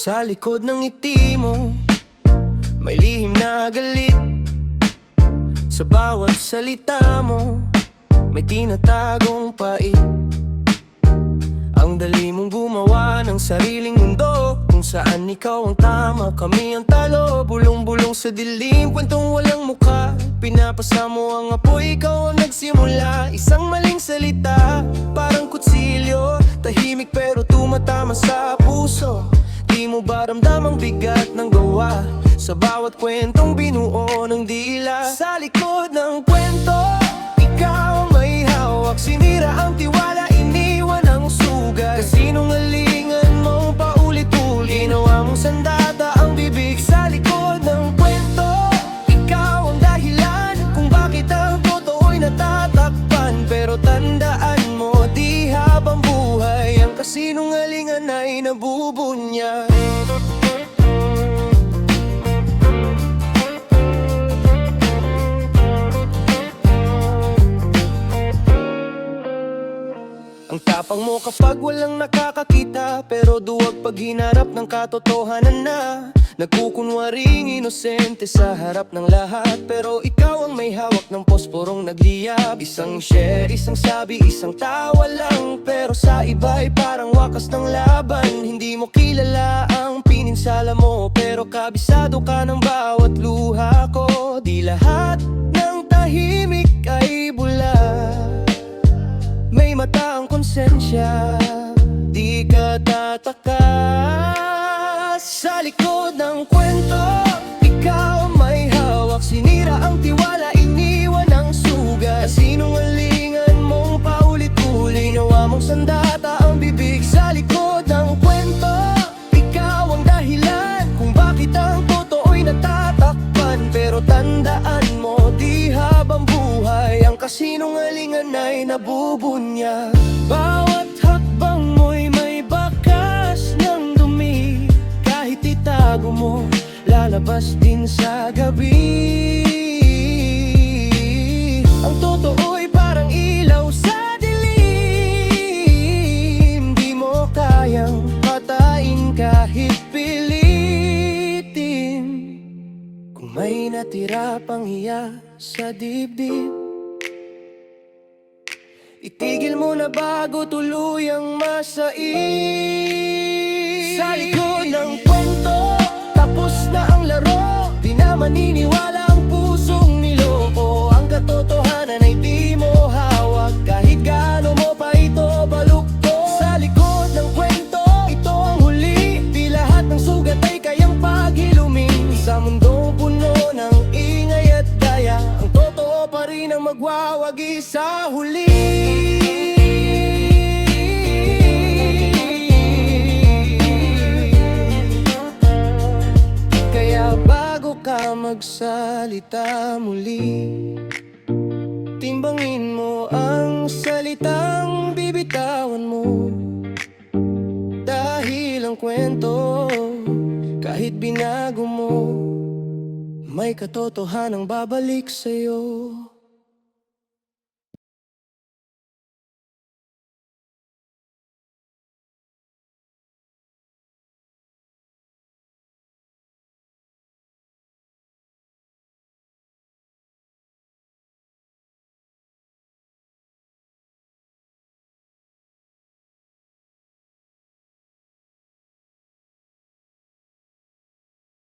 Sa likod ng ngiti mo, may lihim na galit. Sa bawat salita mo, may tinatagong pait. Ang dali mong gumawa ng sariling mundo, kung saan ikaw ang tama, kami ang talo. Bulong-bulong sa dilim, kwentong walang muka. Pinapasa mo ang apoy, ikaw ang nagsimula. Isang maling salita, parang kutsilyo. Tahimik pero tumatama sa puso. Di mo ba ramdam ang bigat ng gawa sa bawat kwentong binuo ng dila? Sa likod ng kwento, ikaw ang may hawak. Sinira ang tiwala, iniwan ang sugat. Kasinungalingan mong paulit-ulit, ginawa mong sandata ang bibig. Sa likod ng kwento, ikaw ang dahilan kung bakit ang totoo'y natatakpan. Pero tandaan mo, di habang buhay ang kasinungalingan ay nabubunyag. Ang tapang mo kapag walang nakakakita, pero duwag pag hinarap ng katotohanan na. Nagkukunwaring inosente sa harap ng lahat, pero ikaw ang may hawak ng posporong nagliyab. Isang share, isang sabi, isang tawa lang, pero sa iba'y parang wakas ng laban. Hindi mo kilala ang pininsala mo, pero kabisado ka ng bawat luha ko. Di lahat ng tahimik ay bula, may mata ang konsensya, di ka tatakas. Sa likod ng kwento, ikaw ang may hawak. Sinira ang tiwala, iniwan ang sugat. Sinungalingan mong paulit-ulit, ginawa mong sandata ang bibig. Sa likod ng kwento, ikaw ang dahilan kung bakit ang totoo'y natatakpan. Pero tandaan mo, di habang buhay ang kasinungalingan ay nabubunyag. Bawat hakbang mo'y may bakas ng dumi, kahit itago mo, lalabas din sa gabi. Ang totoo'y parang ilaw sa dilim, di mo kayang patayin kahit pilitin. Kung may natira pang hiya sa dibdib, itigil mo na bago tuluyang masait. Sa likod ng kwento, tapos na ang laro. Di na maniniwala ang pusong niloko. Ang katotohanan ay di mo hawak, kahit gaano mo pa ito balukto. Sa likod ng kwento, ito ang huli. Di lahat ng sugat ay kayang paghilumin. Sa mundong puno ng ingay at daya, ang totoo pa rin ang magwawagi sa huli. Ka magsalita muli, timbangin mo ang salitang bibitawan mo. Dahil ang kwento, kahit binago mo, may katotohanang babalik sa'yo.